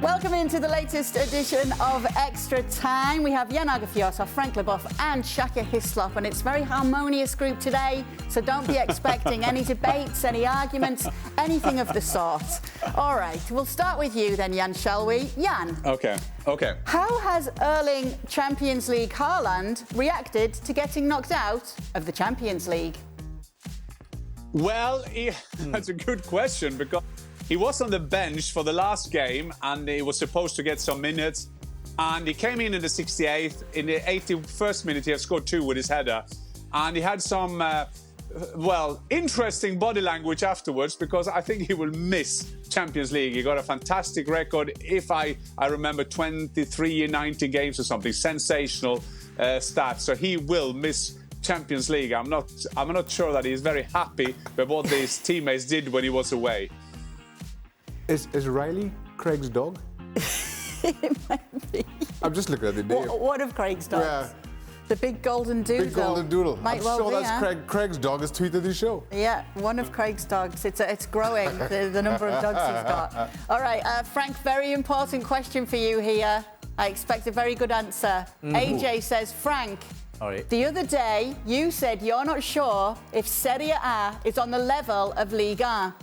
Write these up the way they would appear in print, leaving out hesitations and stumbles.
Welcome into the latest edition of Extra Time. We have Aage, Fjortoft, Frank Leboeuf and Shaka Hislop, and it's a very harmonious group today, so don't be expecting any debates, any arguments, anything of the sort. All right, we'll start with you then, Jan, shall we? Jan. Okay. How has Erling Champions League Haaland reacted to getting knocked out of the Champions League? Well, that's a good question, because he was on the bench for the last game and he was supposed to get some minutes. And he came in the 68th. In the 81st minute, he had scored 2 with his header. And he had some, interesting body language afterwards, because I think he will miss Champions League. He got a fantastic record. If I remember, 23 90 games or something. Sensational stats. So he will miss Champions League. I'm not sure that he's very happy with what his teammates did when he was away. Is Riley Craig's dog? It might be. I'm just looking at the name. One of Craig's dogs. Yeah. The big golden doodle. Big golden doodle. Might I'm well sure be, that's huh? Craig's dog has tweeted the show. Yeah, one of Craig's dogs. It's growing, the number of dogs he's got. All right, Frank, very important question for you here. I expect a very good answer. Aage says, Frank, the other day you said you're not sure if Serie A is on the level of Liga.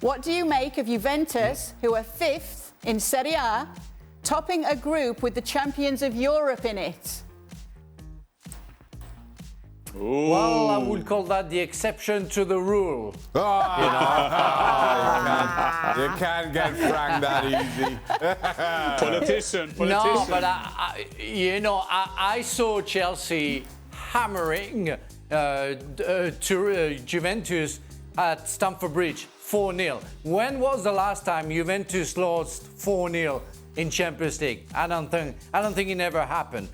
What do you make of Juventus, who are 5th in Serie A, topping a group with the champions of Europe in it? Ooh. Well, I would call that the exception to the rule. You can't get Frank that easy. Politician. No, but I saw Chelsea hammering Juventus at Stamford Bridge 4-0. When was the last time Juventus lost 4-0 in Champions League? I don't think it never happened.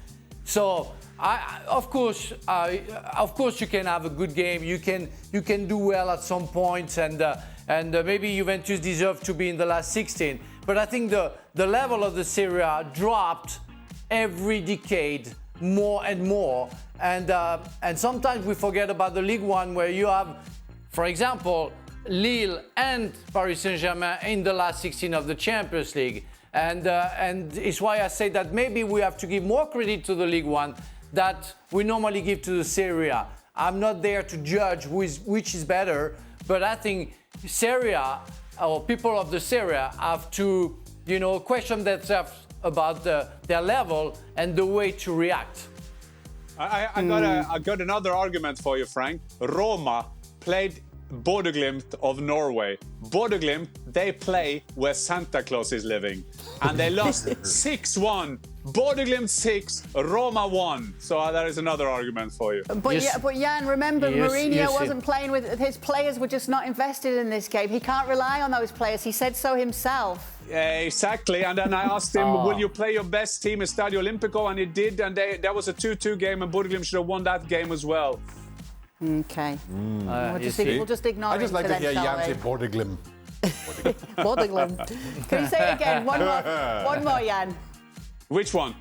So, of course, you can have a good game. You can do well at some points, and maybe Juventus deserve to be in the last 16. But I think the level of the Serie A dropped every decade more and more, and sometimes we forget about the Ligue 1, where you have, for example, Lille and Paris Saint-Germain in the last 16 of the Champions League. And it's why I say that maybe we have to give more credit to the Ligue 1 that we normally give to the Serie A. I'm not there to judge which is better, but I think Serie A, or people of the Serie A, have to, question themselves about their level and the way to react. I got another argument for you, Frank. Roma played Bodø/Glimt of Norway. Bodø/Glimt, they play where Santa Claus is living. And they lost 6-1. Bodø/Glimt 6, Roma 1. So that is another argument for you. But Jan, remember, Mourinho wasn't playing with... His players were just not invested in this game. He can't rely on those players. He said so himself. Exactly. And then I asked him, will you play your best team in Stadio Olimpico? And he did. And that was a 2-2 game. And Bodø/Glimt should have won that game as well. Okay. We'll just ignore it. I just like to hear Jan say Bodø/Glimt. Bodø/Glimt. Can you say it again? One more, Jan. Which one?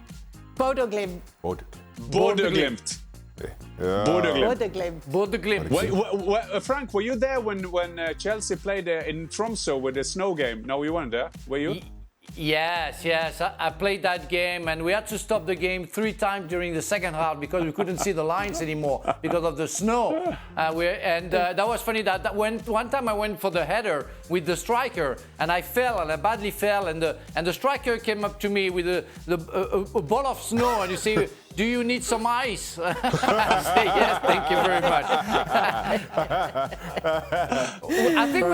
Bodø/Glimt. Bodø/Glimt. Bodø/Glimt. Frank, were you there when Chelsea played in Tromsø with the snow game? No, you weren't there. Were you? Yes. I played that game, and we had to stop the game 3 times during the second half because we couldn't see the lines anymore because of the snow. That was funny. One time I went for the header with the striker, and I fell, and I badly fell, and the striker came up to me with a ball of snow, and you say, "Do you need some ice?" I say, "Yes, thank you very much." I think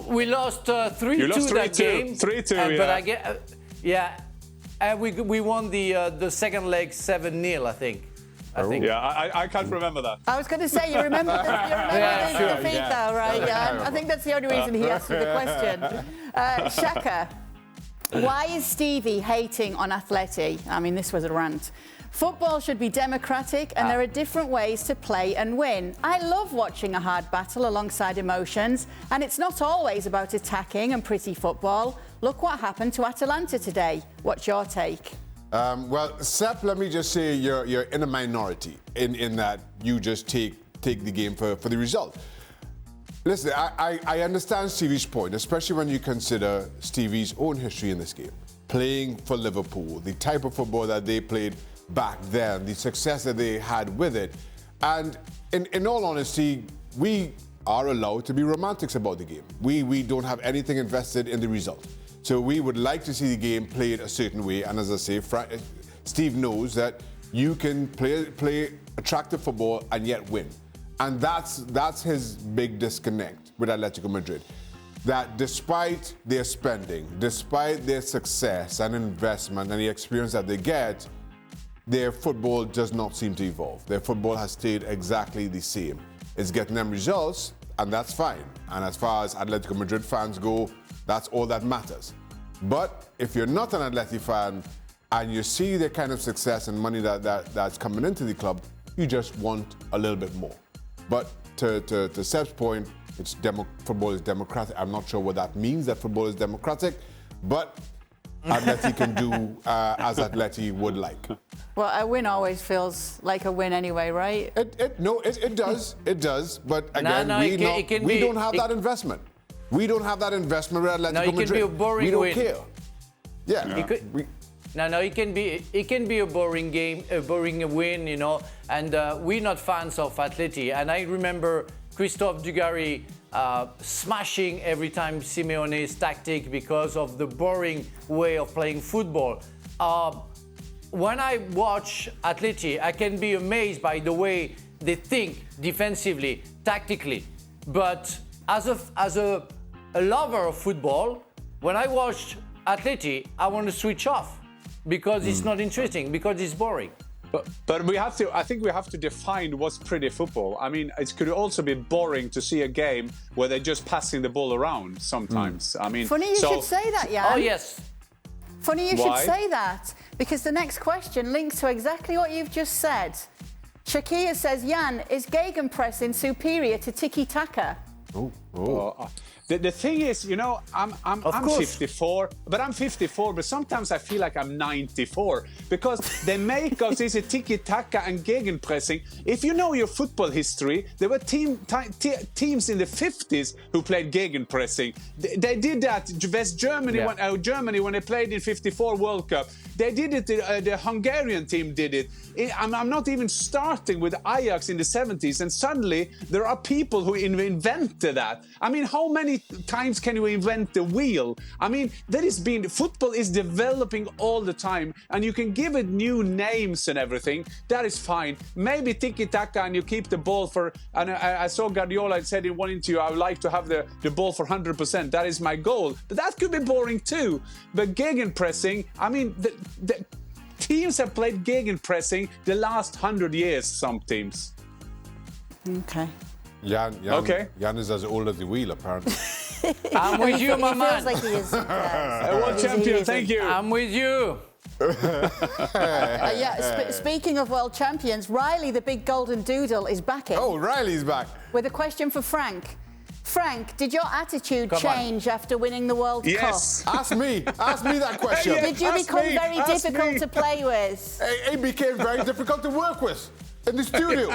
we lost 3-2 that game. 3-2, yeah. And we won the second leg 7-0, I think. Yeah, I can't remember that. I was going to say, you remember the defeat, though, right? I think that's the only reason he asked you the question. Shaka, why is Stevie hating on Atleti? I mean, this was a rant. Football should be democratic, and there are different ways to play and win. I love watching a hard battle alongside emotions, and it's not always about attacking and pretty football. Look what happened to Atalanta today. What's your take? Well, Sepp, let me just say you're in a minority in that you just take the game for the result. Listen, I understand Stevie's point, especially when you consider Stevie's own history in this game. Playing for Liverpool, the type of football that they played back then, the success that they had with it. And in all honesty, we are allowed to be romantics about the game. We don't have anything invested in the result. So we would like to see the game played a certain way. And as I say, Steve knows that you can play attractive football and yet win. And that's his big disconnect with Atletico Madrid. That despite their spending, despite their success and investment and the experience that they get, their football does not seem to evolve. Their football has stayed exactly the same. It's getting them results, and that's fine. And as far as Atletico Madrid fans go, that's all that matters. But if you're not an Atleti fan and you see the kind of success and money that's coming into the club, you just want a little bit more. But to Seb's point, football is democratic. I'm not sure what that means, that football is democratic, but Atleti can do as Atleti would like. Well, a win always feels like a win anyway, right? It does. It does. But again, we don't have that investment. We don't have that investment with Atletico Madrid. It can be a boring we don't win. care. Yeah. It can be a boring game, a boring win, you know. And we're not fans of Atleti. And I remember Christophe Dugarry smashing every time Simeone's tactic because of the boring way of playing football. When I watch Atleti, I can be amazed by the way they think defensively, tactically. But as a lover of football, when I watch Atleti, I want to switch off because it's not interesting, because it's boring. But I think we have to define what's pretty football. I mean, it could also be boring to see a game where they're just passing the ball around sometimes. I mean, funny you should say that, Jan. Oh, yes. Funny you should say that, because the next question links to exactly what you've just said. Shakir says, Jan, is Gegenpressing superior to Tiki-Taka? The thing is, you know, I'm 54, but sometimes I feel like I'm 94 because they make us this Tiki-Taka and Gegenpressing. If you know your football history, there were teams in the 50s who played Gegenpressing. They did that. West Germany, Germany when they played in '54 World Cup, they did it. The Hungarian team did it. I'm not even starting with Ajax in the 70s, and suddenly there are people who invented that. I mean, how many times can you invent the wheel? I mean, football is developing all the time, and you can give it new names and everything. That is fine. Maybe Tiki-Taka and you keep the ball for, and I saw Guardiola said in one interview, I would like to have the ball for 100%. That is my goal. But that could be boring too. But Gegenpressing, I mean, the teams have played Gegenpressing the last 100 years, some teams. Okay. Jan is as old as the wheel, apparently. I'm with you, my man. Feels like he is. World champion, thank you. I'm with you. Speaking of world champions, Riley, the big golden doodle, is back in. Oh, Riley's back. With a question for Frank. Frank, did your attitude change after winning the World Cup? Ask me that question. Did you become very difficult to play with? It became very difficult to work with in the studio.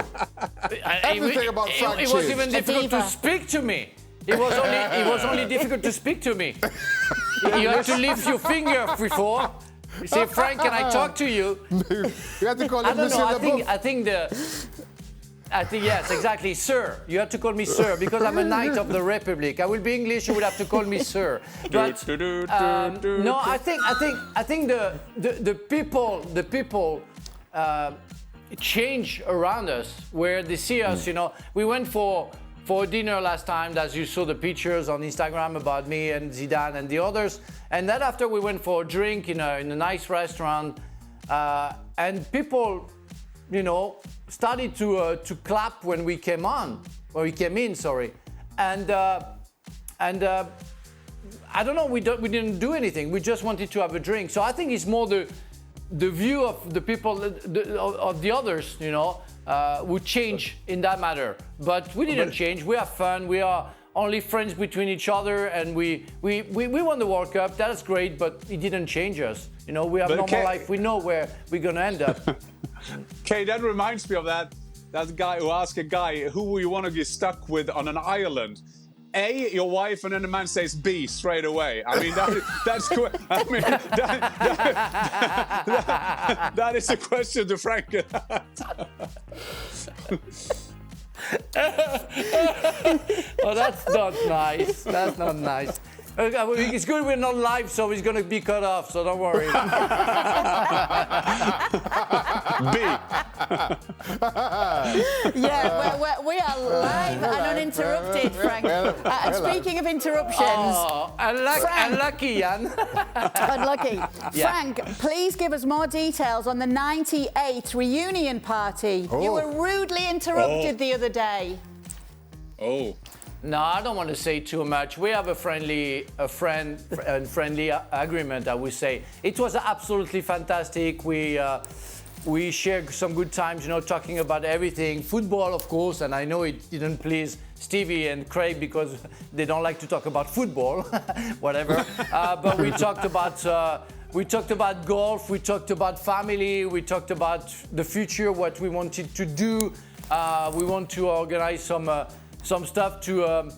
Everything about Frank It was even difficult to speak to me. It was only difficult to speak to me. You had to lift your finger before. You say, Frank, can I talk to you? You had to call him Leboeuf. I think yes, exactly, sir. You have to call me sir because I'm a knight of the Republic. I will be English. You would have to call me sir. But no, I think the people change around us where they see us. You know, we went for dinner last time, as you saw the pictures on Instagram about me and Zidane and the others. And then after we went for a drink in a nice restaurant, and people, you know, started to clap when we came in, sorry. And I don't know, we didn't do anything. We just wanted to have a drink. So I think it's more the view of the people, of the others, you know, would change in that matter. But we didn't change. We have fun. We are only friends between each other, and we won the World Cup. That's great, but it didn't change us. You know, we have normal life. We know where we're gonna end up. Okay, that reminds me of that guy who asked a guy who you want to get stuck with on an island. A, your wife, and then the man says B straight away. I mean, that's I mean, that is a question to Frank. Oh, that's not nice. That's not nice. It's good we're not live, so he's going to be cut off, so don't worry. B. Yeah, we are live and uninterrupted, Frank. And speaking of interruptions... Oh, unlucky, Jan. Unlucky. Yeah. Frank, please give us more details on the 98th reunion party. You were rudely interrupted the other day. Oh. No, I don't want to say too much. We have a friendly agreement, I would say. It was absolutely fantastic. We shared some good times, talking about everything. Football, of course, and I know it didn't please Stevie and Craig because they don't like to talk about football, whatever. But we talked about golf, we talked about family, we talked about the future, what we wanted to do. We want to organize some stuff to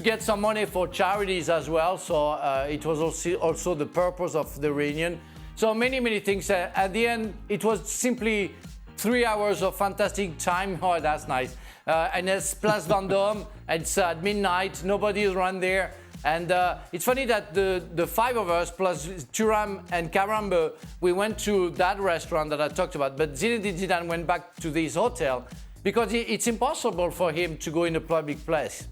get some money for charities as well. So it was also the purpose of the reunion. So many things. At the end, it was simply 3 hours of fantastic time. Oh, that's nice. And it's Place Vendôme. It's at midnight. Nobody is around there. And it's funny that the five of us, plus Thuram and Karamba, we went to that restaurant that I talked about. But Zinedine Zidane went back to this hotel because it's impossible for him to go in a public place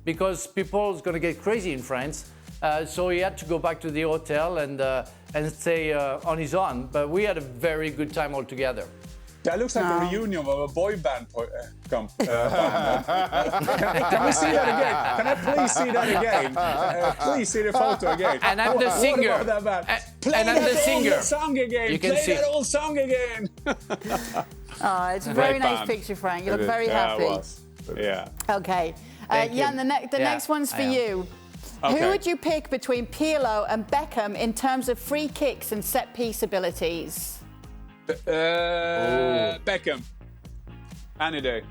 because people are going to get crazy in France. So he had to go back to the hotel and stay on his own. But we had a very good time all together. That looks like a reunion of a boy band. Can we see that again? Can I please see that again? Please see the photo again. And I'm the singer. What about that band? Play and I'm the singer. Old song again. You can Play see that old song again. Oh, it's a very nice band. picture, Frank. You look very happy. Yeah, it was. Yeah. Okay. Jan, the next one's for you. Okay. Who would you pick between Pirlo and Beckham in terms of free kicks and set-piece abilities? Beckham. Any day.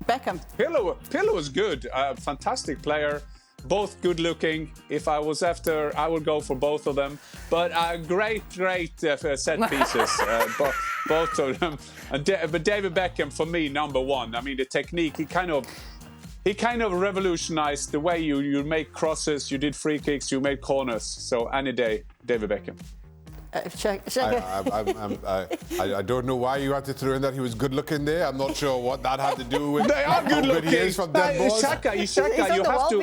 Beckham. Pirlo was good. Fantastic player. Both good looking. If I was after, I would go for both of them. But great set pieces. Both of them. But David Beckham, for me, number one. I mean, the technique, he kind of revolutionized the way you make crosses, you did free kicks, you made corners. So any day, David Beckham. I don't know why you had to throw in that he was good looking there. I'm not sure what that had to do with. They are good looking. He is from dead balls. Shaka, you have to.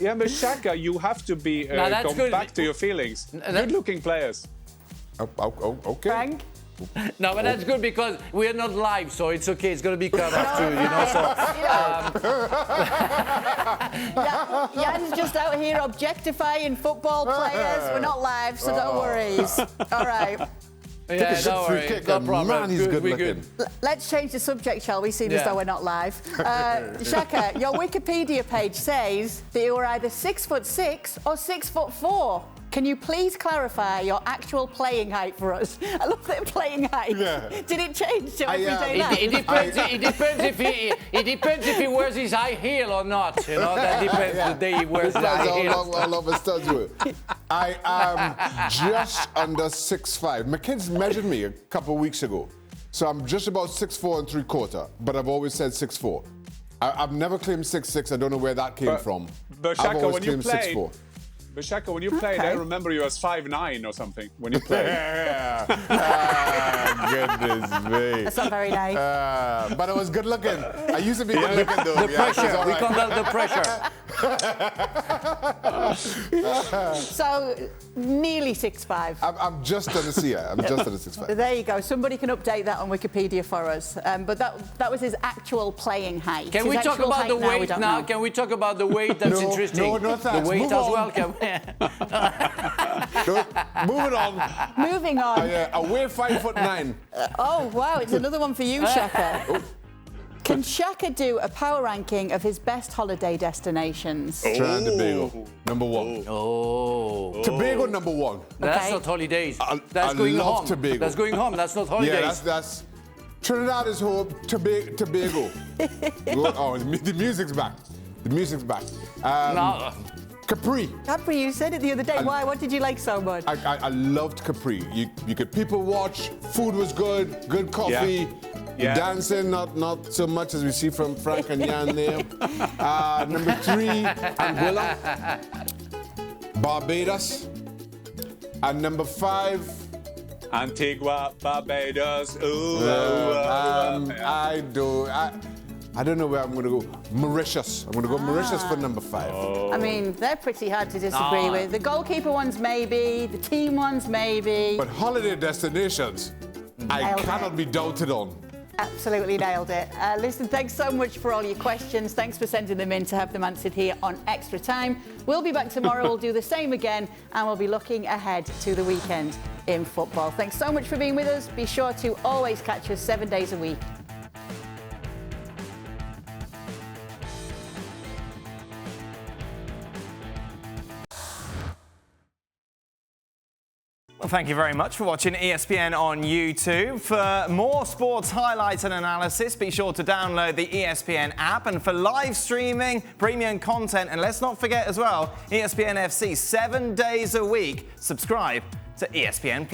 Yeah, but Shaka, you have to be go back to your feelings. Good looking players. Okay. Frank? No, but that's good because we're not live, so it's okay. It's going to be cut off too, So, Jan's just out here objectifying football players. We're not live, so don't worry. All right. Yeah, don't worry. No problem. Man, he's good we're looking. Let's change the subject, shall we? Seeing as though we're not live. Shaka, your Wikipedia page says that you were either 6'6" or 6'4". Can you please clarify your actual playing height for us? I love that playing height. Yeah. Did it change to everyday life? It depends if he wears his high heel or not. That depends the day he wears the high heel. I love his studs with. I am just under 6'5". My kids measured me a couple of weeks ago. So I'm just about 6'4" and 3/4, but I've always said 6'4". I've never claimed 6'6". I don't know where that came from. But I've Shaka, always when you claimed played... 6'4". But Shaka, when you played, I remember you as 5'9" or something when you played. Goodness me. That's not very nice. But I was good looking. I used to be good looking though. The pressure. We call that the pressure. So nearly 6'5". I'm just under I'm just under 6'5". There you go. Somebody can update that on Wikipedia for us. But that was his actual playing height. Can we talk about the weight now? Can we talk about the weight? That's interesting. No, thanks. The weight as well. Can we... Moving on. Moving on. I weigh 5'9". Oh, wow. It's another one for you, Shaka. Can Shaka do a power ranking of his best holiday destinations? Trinidad and Tobago, number one. Tobago, number one. That's not holidays. That's going love home. Tobago. That's going home. That's not holidays. Yeah, that's Trinidad is home. Tobago. The music's back. The The music's back. No. Capri. Capri, you said it the other day. Why? What did you like so much? I loved Capri. You could people watch. Food was good coffee. Yeah. Dancing, not so much as we see from Frank and Jan there. Number 3, Anguilla. Barbados. And number 5, Antigua, Barbados. I don't know where I'm going to go. Mauritius. I'm going to go Mauritius for number 5. I mean, they're pretty hard to disagree with. The goalkeeper ones, maybe. The team ones, maybe. But holiday destinations, I cannot be doubted on. Absolutely nailed it. Listen, thanks so much for all your questions. Thanks for sending them in to have them answered here on Extra Time. We'll be back tomorrow. We'll do the same again, and we'll be looking ahead to the weekend in football. Thanks so much for being with us. Be sure to always catch us 7 days a week. Well, thank you very much for watching ESPN on YouTube. For more sports highlights and analysis, be sure to download the ESPN app. And for live streaming, premium content, and let's not forget as well, ESPN FC 7 days a week. Subscribe to ESPN+.